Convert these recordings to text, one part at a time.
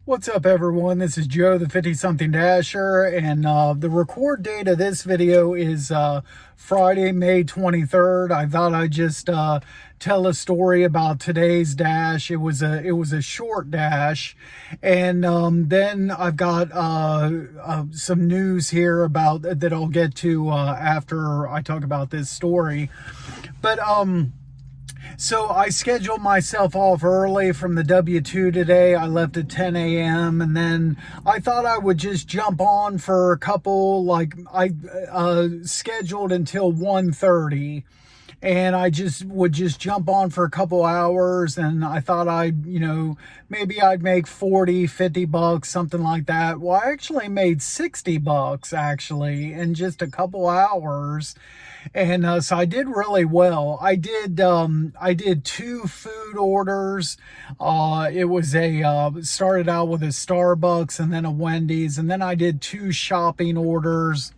What's up, everyone? This is Joe, the 50-something Dasher, and the record date of this video is Friday, May 23rd. I thought I'd just tell a story about today's dash. It was a short dash, and then I've got some news here about that I'll get to after I talk about this story. But so I scheduled myself off early from the W-2 today. I left at 10 a.m. and then I thought I would just jump on for a couple, like I scheduled until 1:30. And I would just jump on for a couple hours, and I thought maybe I'd make 40, 50 bucks, something like that. Well, I actually made 60 bucks actually in just a couple hours. And so I did really well. I did 2 food orders. It was started out with a Starbucks and then a Wendy's, and then I did 2 shopping orders,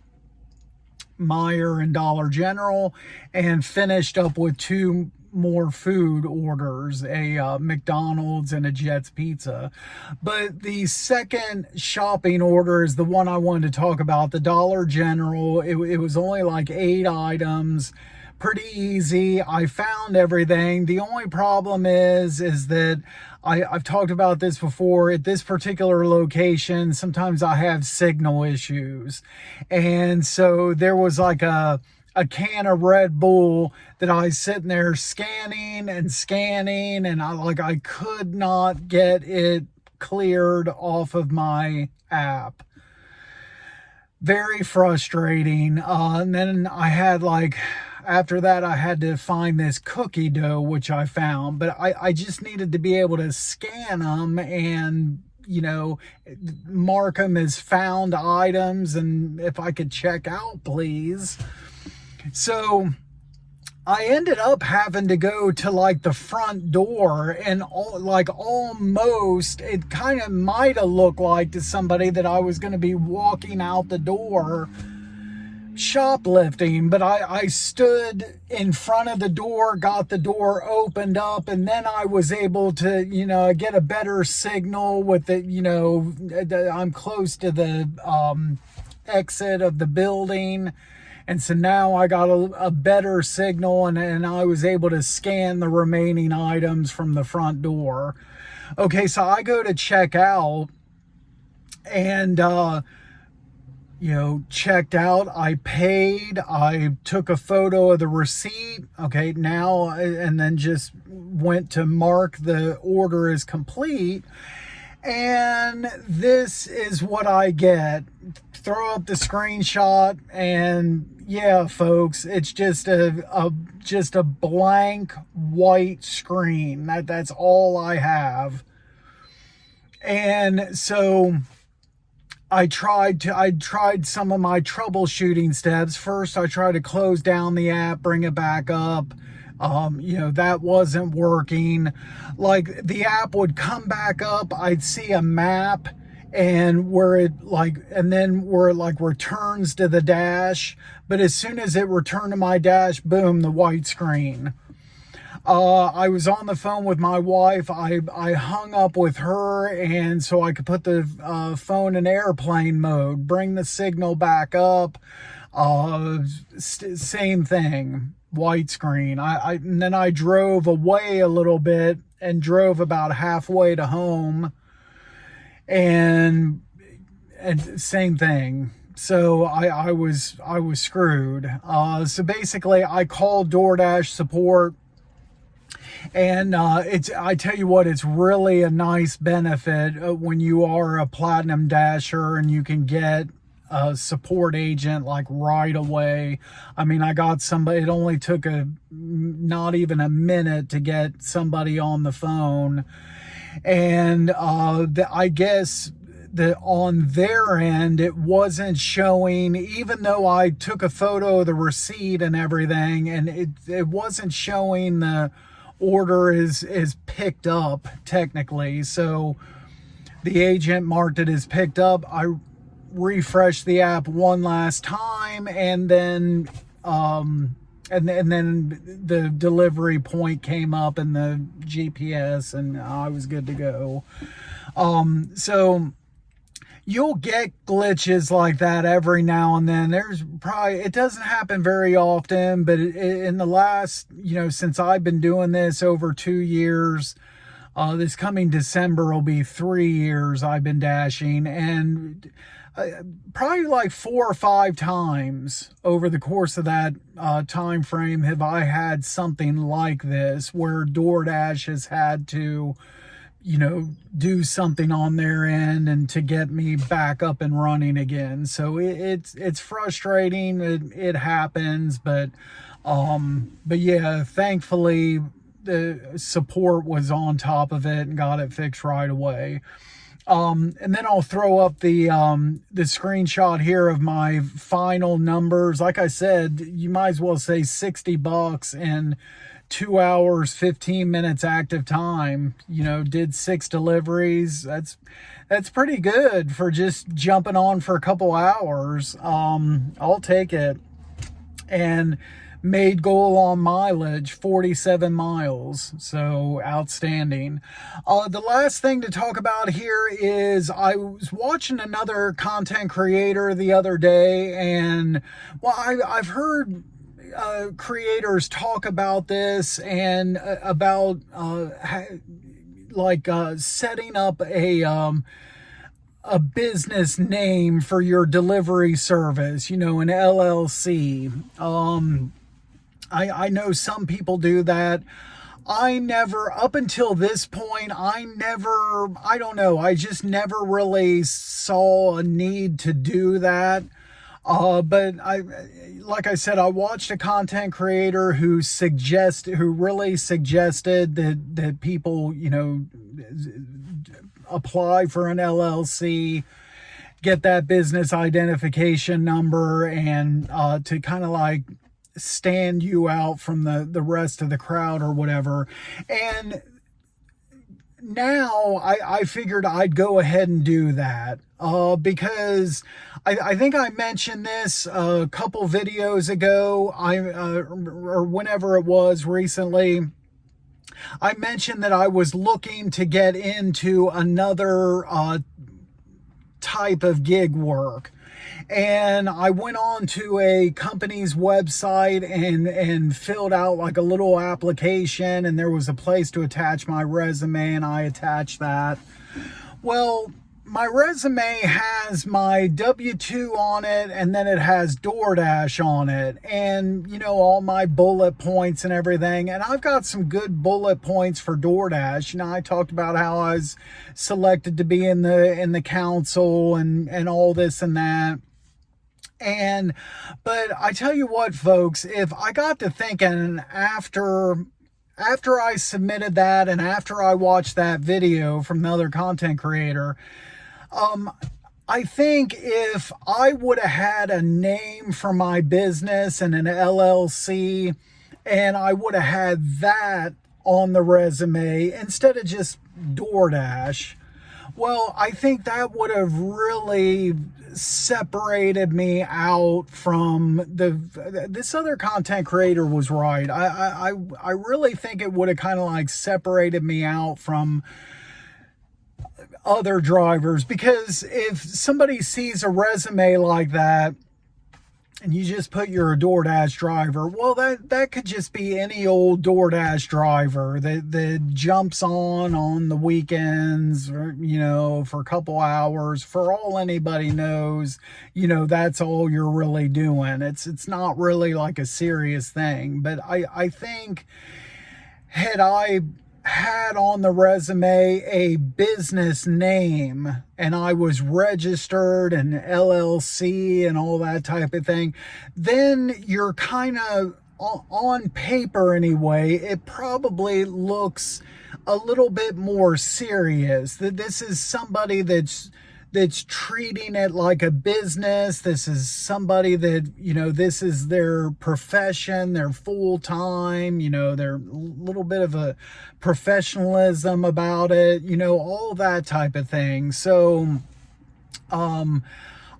Meijer and Dollar General, and finished up with 2 more food orders, a McDonald's and a Jets Pizza. But the second shopping order is the one I wanted to talk about, the Dollar General. It was only like 8 items, pretty easy. I found everything. The only problem is that I've talked about this before. At this particular location, sometimes I have signal issues. And so there was like a can of Red Bull that I was sitting there scanning, and I could not get it cleared off of my app. Very frustrating. And then I had after that, I had to find this cookie dough, which I found, but I just needed to be able to scan them and, mark them as found items, and if I could check out, please. So I ended up having to go to the front door, and almost, it kind of might have looked like to somebody that I was going to be walking out the door shoplifting, but I stood in front of the door, got the door opened up, and then I was able to, get a better signal with the, I'm close to the exit of the building. And so now I got a better signal, and I was able to scan the remaining items from the front door. Okay, so I go to check out, and checked out, I paid, I took a photo of the receipt, okay, now, and then just went to mark the order as complete, and this is what I get. Throw up the screenshot, and yeah, folks, it's just a blank white screen. That's all I have. And so I tried some of my troubleshooting steps. First, I tried to close down the app, bring it back up. That wasn't working. The app would come back up, I'd see a map, and where it returns to the dash. But as soon as it returned to my dash, boom, the white screen. I was on the phone with my wife. I hung up with her, and so I could put the phone in airplane mode, bring the signal back up. Same thing, white screen. And then I drove away a little bit and drove about halfway to home, and same thing. So I was screwed. So basically, I called DoorDash support. And I tell you what, it's really a nice benefit when you are a Platinum Dasher and you can get a support agent right away. I mean, I got somebody, it only took not even a minute to get somebody on the phone. And I guess that on their end, it wasn't showing, even though I took a photo of the receipt and everything, and it wasn't showing the order is picked up technically. So the agent marked it as picked up. I refreshed the app one last time, and then the delivery point came up in the GPS, and I was good to go. So you'll get glitches like that every now and then. It doesn't happen very often, but in the last, since I've been doing this over 2 years, this coming December will be 3 years I've been dashing, and probably like 4 or 5 times over the course of that time frame have I had something like this where DoorDash has had to do something on their end and to get me back up and running again. So it's frustrating. It happens, but yeah, thankfully the support was on top of it and got it fixed right away. And then I'll throw up the screenshot here of my final numbers. Like I said, you might as well say $60 and 2 hours, 15 minutes active time, did 6 deliveries. That's pretty good for just jumping on for a couple hours. I'll take it. And made goal on mileage, 47 miles. So outstanding. The last thing to talk about here is I was watching another content creator the other day, and I've heard creators talk about this and about setting up a business name for your delivery service, an LLC. I know some people do that. I never, up until this point, I don't know, I just never really saw a need to do that. But like I said, I watched a content creator who really suggested that people, apply for an LLC, get that business identification number, and to kind of like stand you out from the rest of the crowd or whatever. And now I figured I'd go ahead and do that because I think I mentioned this a couple videos ago, or whenever it was recently. I mentioned that I was looking to get into another type of gig work. And I went on to a company's website and filled out like a little application, and there was a place to attach my resume, and I attached that. Well, my resume has my W-2 on it, and then it has DoorDash on it, and all my bullet points and everything. And I've got some good bullet points for DoorDash. I talked about how I was selected to be in the council and all this and that. But I tell you what, folks, if I got to thinking after I submitted that and after I watched that video from the other content creator, I think if I would have had a name for my business and an LLC, and I would have had that on the resume instead of just DoorDash, well, I think that would have really separated me out from this other content creator was right. I really think it would have kind of like separated me out from other drivers, because if somebody sees a resume like that and you just put you're a DoorDash driver, well, that could just be any old DoorDash driver that jumps on the weekends, or, for a couple hours. For all anybody knows, that's all you're really doing. It's not really like a serious thing. But I think had I had on the resume a business name and I was registered and LLC and all that type of thing, then you're kind of, on paper anyway, it probably looks a little bit more serious, that this is somebody that's treating it like a business. This is somebody that, this is their profession, their full-time, they're a little bit of a professionalism about it, all that type of thing. So,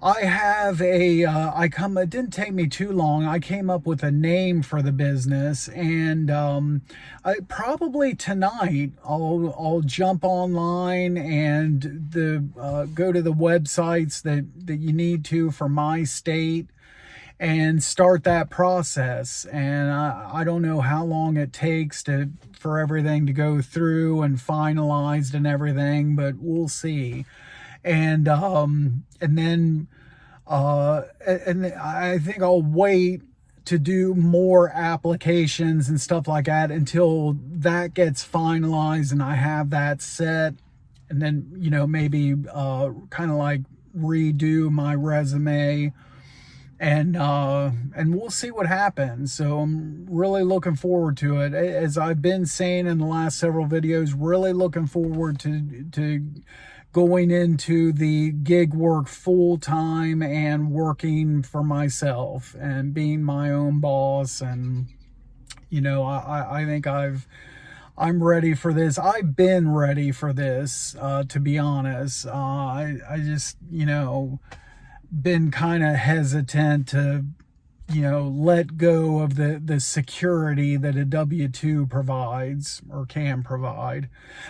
I have it didn't take me too long. I came up with a name for the business, and probably tonight I'll jump online and go to the websites that you need to for my state and start that process. And I don't know how long it takes for everything to go through and finalized and everything, but we'll see. And then I think I'll wait to do more applications and stuff like that until that gets finalized and I have that set. And then, maybe kind of like redo my resume, and we'll see what happens. So I'm really looking forward to it. As I've been saying in the last several videos, really looking forward to going into the gig work full time and working for myself and being my own boss. And I think I'm ready for this. I've been ready for this, to be honest. I just been kind of hesitant to let go of the security that a W-2 provides or can provide.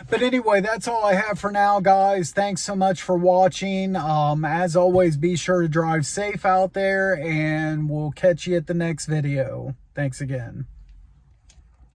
But anyway, that's all I have for now, guys. Thanks so much for watching. As always, be sure to drive safe out there, and we'll catch you at the next video. Thanks again.